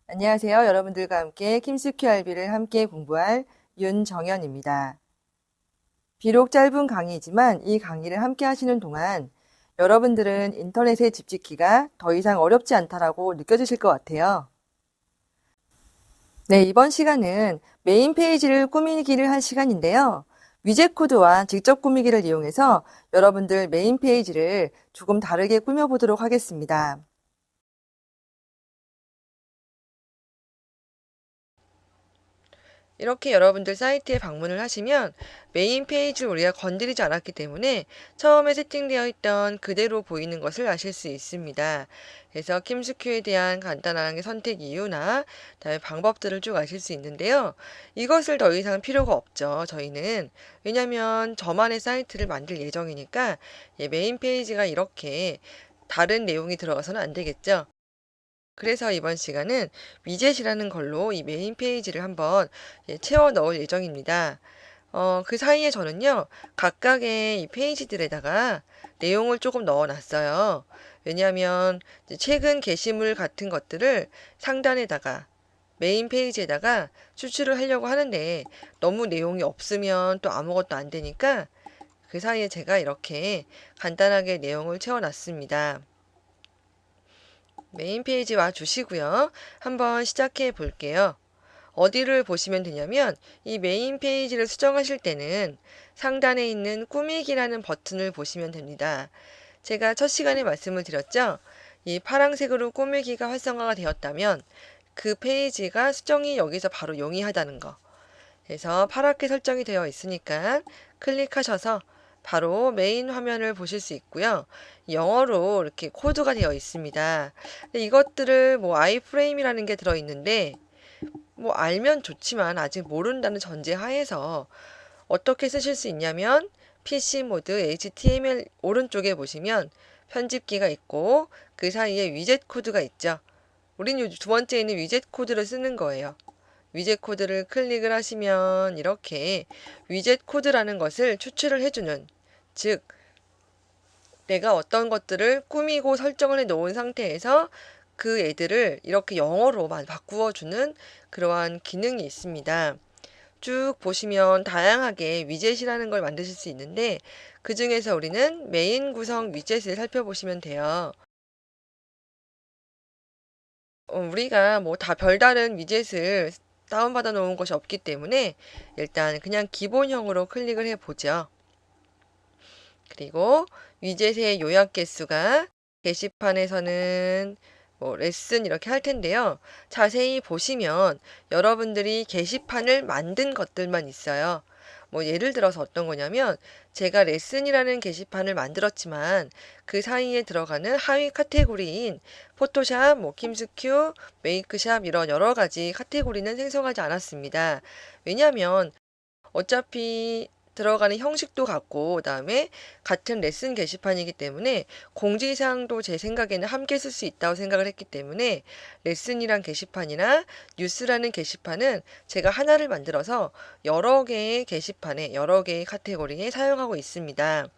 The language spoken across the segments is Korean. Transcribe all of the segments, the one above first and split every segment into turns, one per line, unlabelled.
안녕하세요. 여러분들과 함께 킴스큐알비를 함께 공부할 윤정현입니다. 비록 짧은 강의이지만 이 강의를 함께 하시는 동안 여러분들은 인터넷에 집 짓기가 더 이상 어렵지 않다라고 느껴지실 것 같아요. 네, 이번 시간은 메인 페이지를 꾸미기를 할 시간인데요. 위젯 코드와 직접 꾸미기를 이용해서 여러분들 메인 페이지를 조금 다르게 꾸며보도록 하겠습니다. 이렇게 여러분들 사이트에 방문을 하시면 메인 페이지를 우리가 건드리지 않았기 때문에 처음에 세팅되어 있던 그대로 보이는 것을 아실 수 있습니다. 그래서 킴스큐에 대한 간단한 선택 이유나 그다음에 방법들을 쭉 아실 수 있는데요. 이것을 더 이상 필요가 없죠. 저희는. 왜냐하면 저만의 사이트를 만들 예정이니까 메인 페이지가 이렇게 다른 내용이 들어가서는 안 되겠죠. 그래서 이번 시간은 위젯이라는 걸로 이 메인 페이지를 한번 채워 넣을 예정입니다. 그 사이에 저는요, 각각의 이 페이지들에다가 내용을 조금 넣어 놨어요. 왜냐하면 이제 최근 게시물 같은 것들을 상단에다가 메인 페이지에다가 추출을 하려고 하는데 너무 내용이 없으면 또 아무것도 안 되니까 그 사이에 제가 이렇게 간단하게 내용을 채워 놨습니다. 메인 페이지 와 주시고요. 한번 시작해 볼게요. 어디를 보시면 되냐면 이 메인 페이지를 수정하실 때는 상단에 있는 꾸미기라는 버튼을 보시면 됩니다. 제가 첫 시간에 말씀을 드렸죠. 이 파란색으로 꾸미기가 활성화가 되었다면 그 페이지가 수정이 여기서 바로 용이하다는 거. 그래서 파랗게 설정이 되어 있으니까 클릭하셔서 바로 메인 화면을 보실 수 있고요. 영어로 이렇게 코드가 되어 있습니다. 근데 이것들을 뭐 아이프레임이라는 게 들어 있는데 뭐 알면 좋지만 아직 모른다는 전제 하에서 어떻게 쓰실 수 있냐면 PC 모드 HTML 오른쪽에 보시면 편집기가 있고 그 사이에 위젯 코드가 있죠. 우린 두 번째에는 위젯 코드를 쓰는 거예요. 위젯 코드를 클릭을 하시면 이렇게 위젯 코드라는 것을 추출을 해주는, 즉 내가 어떤 것들을 꾸미고 설정을 해 놓은 상태에서 그 애들을 이렇게 영어로만 바꾸어 주는 그러한 기능이 있습니다. 쭉 보시면 다양하게 위젯이라는 걸 만드실 수 있는데 그 중에서 우리는 메인 구성 위젯을 살펴보시면 돼요. 우리가 뭐 다 별다른 위젯을 다운받아 놓은 것이 없기 때문에 일단 그냥 기본형으로 클릭을 해 보죠. 그리고 위젯의 요약 개수가 게시판에서는 뭐 레슨 이렇게 할 텐데요. 자세히 보시면 여러분들이 게시판을 만든 것들만 있어요. 뭐 예를 들어서 어떤 거냐면 제가 레슨이라는 게시판을 만들었지만 그 사이에 들어가는 하위 카테고리인 포토샵, 뭐 킴스큐, 메이크샵 이런 여러 가지 카테고리는 생성하지 않았습니다. 왜냐하면 어차피 들어가는 형식도 같고 그다음에 같은 레슨 게시판이기 때문에 공지사항도 제 생각에는 함께 쓸 수 있다고 생각을 했기 때문에 레슨이란 게시판이나 뉴스라는 게시판은 제가 하나를 만들어서 여러 개의 게시판에 여러 개의 카테고리에 사용하고 있습니다.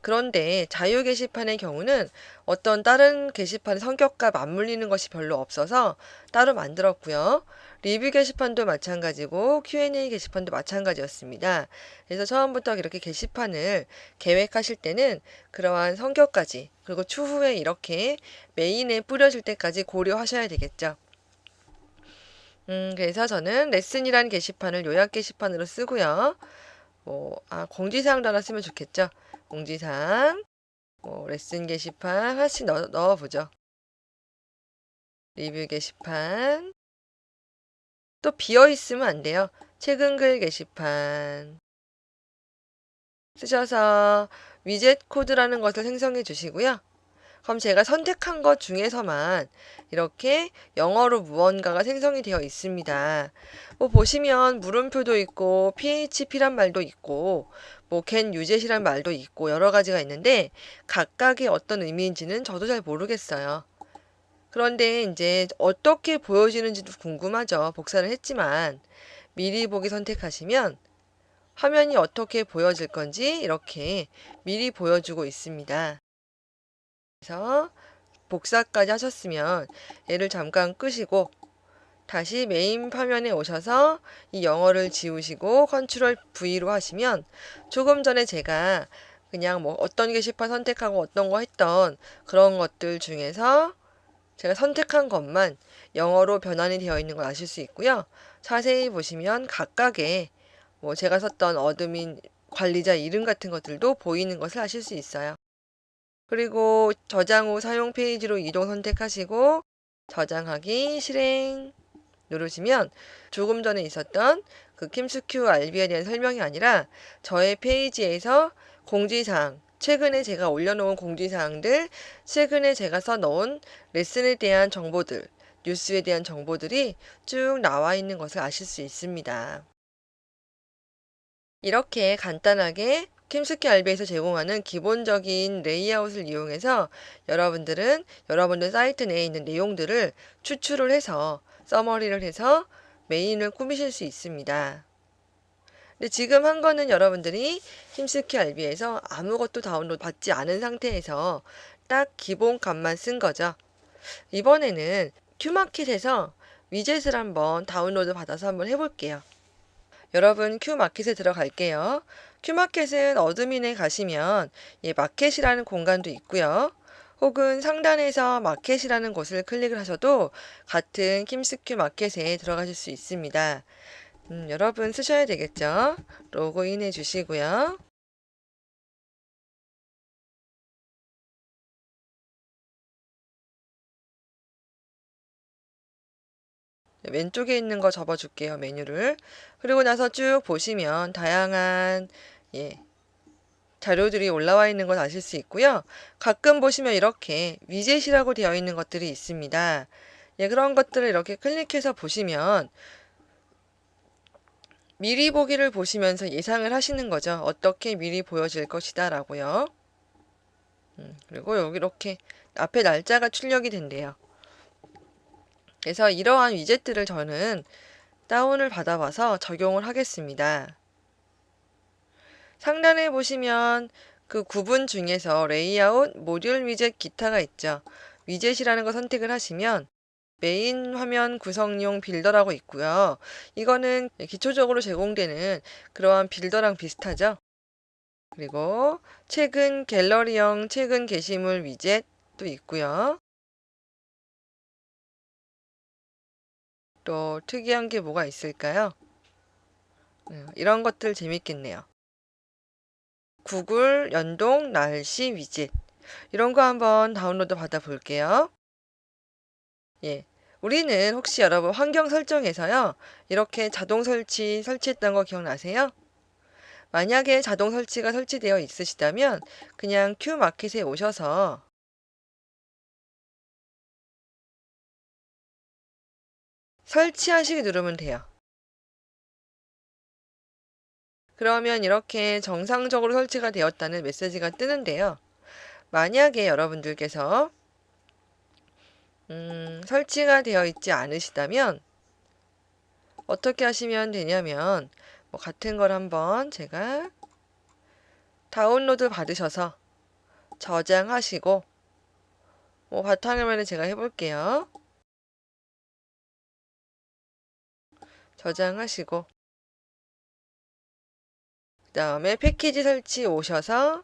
그런데 자유 게시판의 경우는 어떤 다른 게시판의 성격과 맞물리는 것이 별로 없어서 따로 만들었고요. 리뷰 게시판도 마찬가지고 Q&A 게시판도 마찬가지였습니다. 그래서 처음부터 이렇게 게시판을 계획하실 때는 그러한 성격까지 그리고 추후에 이렇게 메인에 뿌려질 때까지 고려하셔야 되겠죠. 그래서 저는 레슨이란 게시판을 요약 게시판으로 쓰고요. 공지사항도 하나 쓰면 좋겠죠. 공지사항. 레슨 게시판 하나씩 넣어보죠. 리뷰 게시판. 또 비어있으면 안 돼요. 최근 글 게시판. 쓰셔서 위젯 코드라는 것을 생성해 주시고요. 그럼 제가 선택한 것 중에서만 이렇게 영어로 무언가가 생성이 되어 있습니다. 뭐 보시면 물음표도 있고 PHP란 말도 있고 뭐 can uset이란 말도 있고 여러 가지가 있는데 각각의 어떤 의미인지는 저도 잘 모르겠어요. 그런데 이제 어떻게 보여지는지도 궁금하죠. 복사를 했지만 미리 보기 선택하시면 화면이 어떻게 보여질 건지 이렇게 미리 보여주고 있습니다. 그래서 복사까지 하셨으면 얘를 잠깐 끄시고 다시 메인 화면에 오셔서 이 영어를 지우시고 컨트롤 V로 하시면 조금 전에 제가 그냥 뭐 어떤 게시판 선택하고 어떤 거 했던 그런 것들 중에서 제가 선택한 것만 영어로 변환이 되어 있는 걸 아실 수 있고요. 자세히 보시면 각각의 뭐 제가 썼던 어드민 관리자 이름 같은 것들도 보이는 것을 아실 수 있어요. 그리고 저장 후 사용 페이지로 이동 선택하시고 저장하기 실행 누르시면 조금 전에 있었던 그 킴스큐 RB에 대한 설명이 아니라 저의 페이지에서 공지사항, 최근에 제가 올려놓은 공지사항들, 최근에 제가 써놓은 레슨에 대한 정보들, 뉴스에 대한 정보들이 쭉 나와 있는 것을 아실 수 있습니다. 이렇게 간단하게 킴스키 RB에서 제공하는 기본적인 레이아웃을 이용해서 여러분들은 여러분들 사이트 내에 있는 내용들을 추출을 해서 서머리를 해서 메인을 꾸미실 수 있습니다. 근데 지금 한 거는 여러분들이 킴스키 RB에서 아무것도 다운로드 받지 않은 상태에서 딱 기본 값만 쓴 거죠. 이번에는 큐마켓에서 위젯을 한번 다운로드 받아서 한번 해볼게요. 여러분 큐마켓에 들어갈게요. 큐마켓은 어드민에 가시면 마켓이라는 공간도 있고요. 혹은 상단에서 마켓이라는 곳을 클릭을 하셔도 같은 킴스큐 마켓에 들어가실 수 있습니다. 여러분 쓰셔야 되겠죠? 로그인 해 주시고요. 왼쪽에 있는 거 접어줄게요. 메뉴를. 그리고 나서 쭉 보시면 다양한 자료들이 올라와 있는 걸 아실 수 있고요. 가끔 보시면 이렇게 위젯이라고 되어 있는 것들이 있습니다. 그런 것들을 이렇게 클릭해서 보시면 미리 보기를 보시면서 예상을 하시는 거죠. 어떻게 미리 보여질 것이다 라고요. 그리고 여기 이렇게 앞에 날짜가 출력이 된대요. 그래서 이러한 위젯들을 저는 다운을 받아봐서 적용을 하겠습니다. 상단에 보시면 그 구분 중에서 레이아웃, 모듈 위젯, 기타가 있죠. 위젯이라는 거 선택을 하시면 메인 화면 구성용 빌더라고 있고요. 이거는 기초적으로 제공되는 그러한 빌더랑 비슷하죠. 그리고 최근 갤러리형 최근 게시물 위젯도 있고요. 또 특이한 게 뭐가 있을까요? 이런 것들 재밌겠네요. 구글 연동 날씨 위젯 이런 거 한번 다운로드 받아 볼게요. 우리는 혹시 여러분 환경 설정에서요. 이렇게 자동 설치했던 거 기억나세요? 만약에 자동 설치가 설치되어 있으시다면 그냥 큐마켓에 오셔서 설치하시기 누르면 돼요. 그러면 이렇게 정상적으로 설치가 되었다는 메시지가 뜨는데요. 만약에 여러분들께서 설치가 되어 있지 않으시다면 어떻게 하시면 되냐면 뭐 같은 걸 한번 제가 다운로드 받으셔서 저장하시고 뭐 바탕화면에 제가 해볼게요. 저장하시고 그 다음에 패키지 설치 오셔서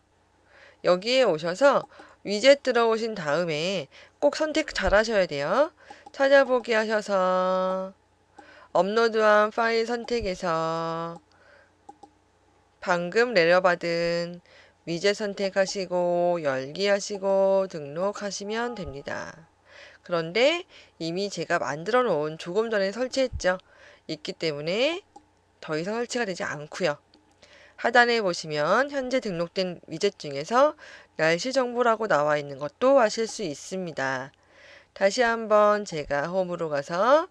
여기에 오셔서 위젯 들어오신 다음에 꼭 선택 잘 하셔야 돼요. 찾아보기 하셔서 업로드한 파일 선택해서 방금 내려받은 위젯 선택하시고 열기 하시고 등록하시면 됩니다. 그런데 이미 제가 만들어 놓은 조금 전에 설치했죠. 있기 때문에 더 이상 설치가 되지 않고요. 하단에 보시면 현재 등록된 위젯 중에서 날씨 정보라고 나와 있는 것도 아실 수 있습니다. 다시 한번 제가 홈으로 가서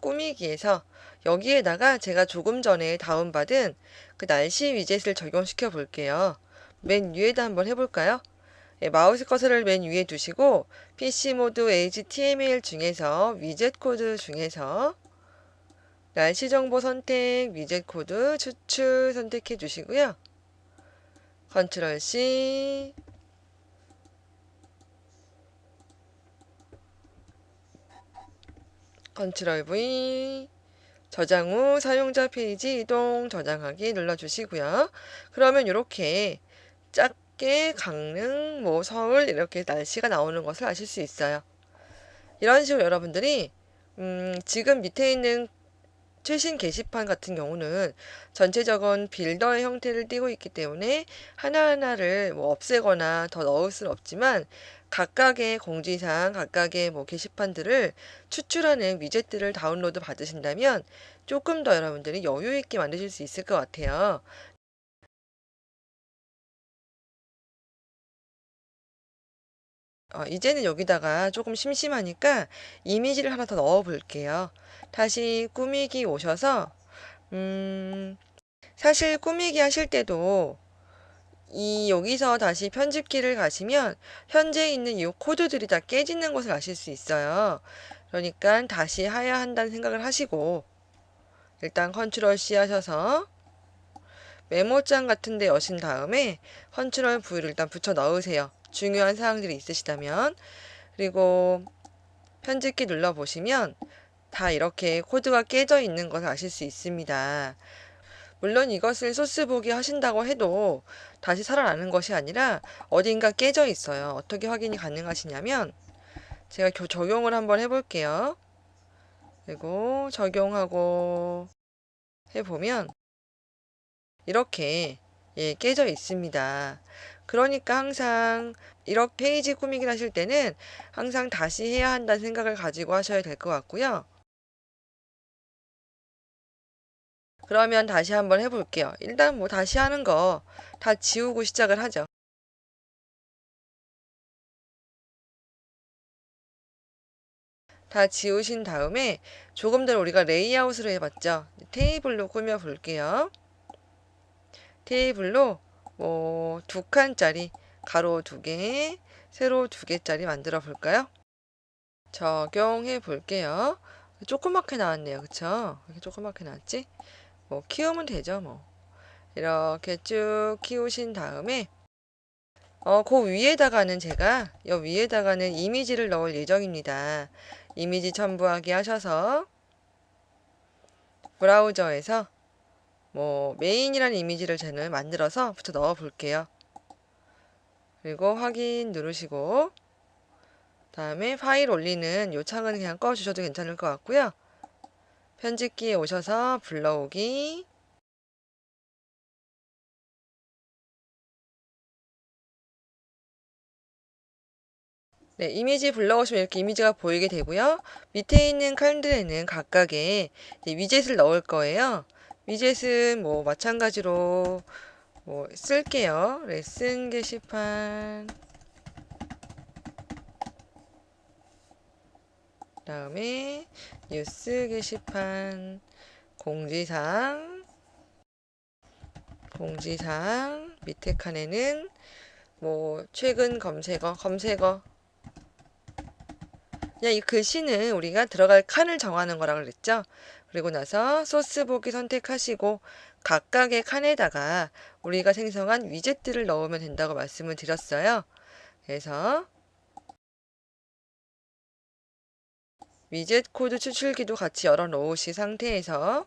꾸미기에서 여기에다가 제가 조금 전에 다운받은 그 날씨 위젯을 적용시켜 볼게요. 맨 위에다 한번 해볼까요? 마우스 커서를 맨 위에 두시고 PC 모드 HTML 중에서 위젯 코드 중에서 날씨 정보 선택, 위젯 코드 추출 선택해 주시고요. 컨트롤 C 컨트롤 V, 저장 후 사용자 페이지 이동 저장하기 눌러주시고요. 그러면 이렇게 작게 강릉, 뭐 서울 이렇게 날씨가 나오는 것을 아실 수 있어요. 이런 식으로 여러분들이 지금 밑에 있는 최신 게시판 같은 경우는 전체적인 빌더의 형태를 띠고 있기 때문에 하나하나를 뭐 없애거나 더 넣을 수는 없지만 각각의 공지사항, 각각의 뭐 게시판들을 추출하는 위젯들을 다운로드 받으신다면 조금 더 여러분들이 여유 있게 만드실 수 있을 것 같아요. 이제는 여기다가 조금 심심하니까 이미지를 하나 더 넣어 볼게요. 다시 꾸미기 오셔서 사실 꾸미기 하실 때도 여기서 다시 편집키를 가시면 현재 있는 이 코드들이 다 깨지는 것을 아실 수 있어요. 그러니까 다시 해야 한다는 생각을 하시고 일단 컨트롤 C 하셔서 메모장 같은 데 여신 다음에 컨트롤 V를 일단 붙여 넣으세요. 중요한 사항들이 있으시다면. 그리고 편집키 눌러 보시면 다 이렇게 코드가 깨져 있는 것을 아실 수 있습니다. 물론 이것을 소스 보기 하신다고 해도 다시 살아나는 것이 아니라 어딘가 깨져 있어요. 어떻게 확인이 가능하시냐면 제가 적용을 한번 해볼게요. 그리고 적용하고 해보면 이렇게 깨져 있습니다. 그러니까 항상 이렇게 페이지 꾸미기를 하실 때는 항상 다시 해야 한다는 생각을 가지고 하셔야 될 것 같고요. 그러면 다시 한번 해볼게요. 일단 뭐 다시 하는 거 다 지우고 시작을 하죠. 다 지우신 다음에 조금 전에 우리가 레이아웃으로 해봤죠. 테이블로 꾸며 볼게요. 테이블로 뭐 두 칸짜리 가로 두 개, 세로 두 개짜리 만들어 볼까요? 적용해 볼게요. 조그맣게 나왔네요. 그쵸? 이렇게 조그맣게 나왔지? 뭐 키우면 되죠, 뭐. 이렇게 쭉 키우신 다음에 그 위에다가는 제가 이 위에다가는 이미지를 넣을 예정입니다. 이미지 첨부하기 하셔서 브라우저에서 뭐 메인이라는 이미지를 저는 만들어서 붙여 넣어 볼게요. 그리고 확인 누르시고 다음에 파일 올리는 요 창은 그냥 꺼 주셔도 괜찮을 것 같고요. 편집기에 오셔서 불러오기. 네, 이미지 불러오시면 이렇게 이미지가 보이게 되고요. 밑에 있는 칸들에는 각각의 위젯을 넣을 거예요. 위젯은 뭐 마찬가지로 뭐 쓸게요. 레슨 게시판, 다음에 뉴스 게시판, 공지사항, 공지사항, 밑에 칸에는 뭐 최근 검색어. 그냥 이 글씨는 우리가 들어갈 칸을 정하는 거라 그랬죠. 그리고 나서 소스 보기 선택하시고 각각의 칸에다가 우리가 생성한 위젯들을 넣으면 된다고 말씀을 드렸어요. 그래서 위젯 코드 추출기도 같이 열어 놓으신 상태에서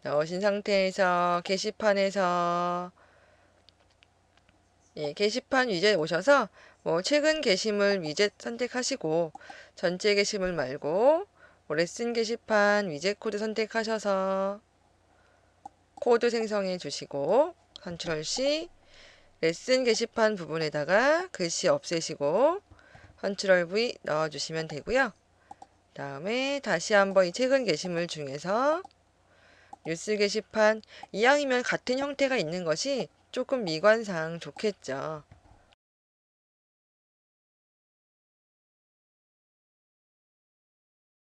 넣으신 상태에서 게시판에서 게시판 위젯 오셔서 뭐 최근 게시물 위젯 선택하시고 전체 게시물 말고 뭐 레슨 게시판 위젯 코드 선택하셔서 코드 생성해 주시고 컨트롤 C 레슨 게시판 부분에다가 글씨 없애시고 컨트롤 V 넣어주시면 되고요. 다음에 다시 한번 이 최근 게시물 중에서 뉴스 게시판 이왕이면 같은 형태가 있는 것이 조금 미관상 좋겠죠.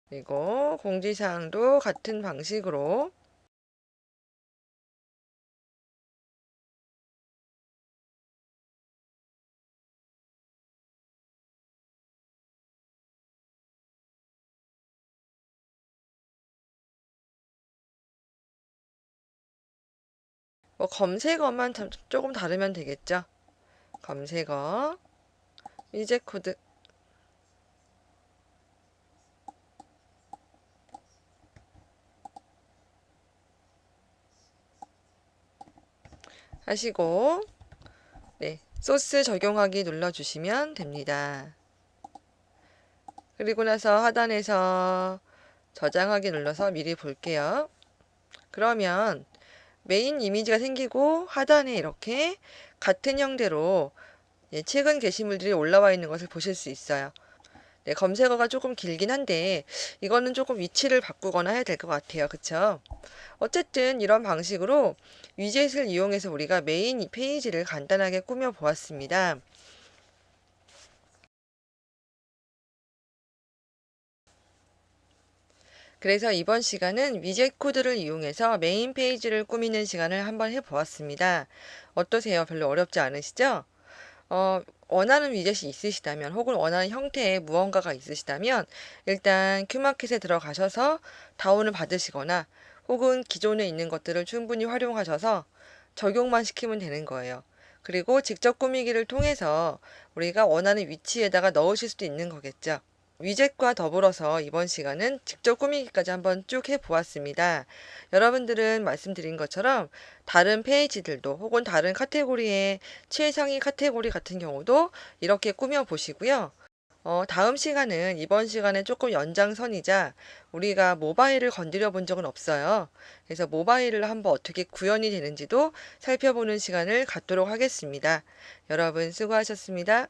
그리고 공지사항도 같은 방식으로 뭐 검색어만 조금 다르면 되겠죠. 검색어, 위젯 코드 하시고, 네, 소스 적용하기 눌러주시면 됩니다. 그리고 나서 하단에서 저장하기 눌러서 미리 볼게요. 그러면 메인 이미지가 생기고 하단에 이렇게 같은 형태로 최근 게시물들이 올라와 있는 것을 보실 수 있어요. 네, 검색어가 조금 길긴 한데 이거는 조금 위치를 바꾸거나 해야 될 것 같아요. 그쵸? 어쨌든 이런 방식으로 위젯을 이용해서 우리가 메인 페이지를 간단하게 꾸며 보았습니다. 그래서 이번 시간은 위젯 코드를 이용해서 메인 페이지를 꾸미는 시간을 한번 해보았습니다. 어떠세요? 별로 어렵지 않으시죠? 원하는 위젯이 있으시다면 혹은 원하는 형태의 무언가가 있으시다면 일단 큐마켓에 들어가셔서 다운을 받으시거나 혹은 기존에 있는 것들을 충분히 활용하셔서 적용만 시키면 되는 거예요. 그리고 직접 꾸미기를 통해서 우리가 원하는 위치에다가 넣으실 수도 있는 거겠죠. 위젯과 더불어서 이번 시간은 직접 꾸미기까지 한번 쭉 해보았습니다. 여러분들은 말씀드린 것처럼 다른 페이지들도 혹은 다른 카테고리의 최상위 카테고리 같은 경우도 이렇게 꾸며 보시고요. 다음 시간은 이번 시간에 조금 연장선이자 우리가 모바일을 건드려 본 적은 없어요. 그래서 모바일을 한번 어떻게 구현이 되는지도 살펴보는 시간을 갖도록 하겠습니다. 여러분 수고하셨습니다.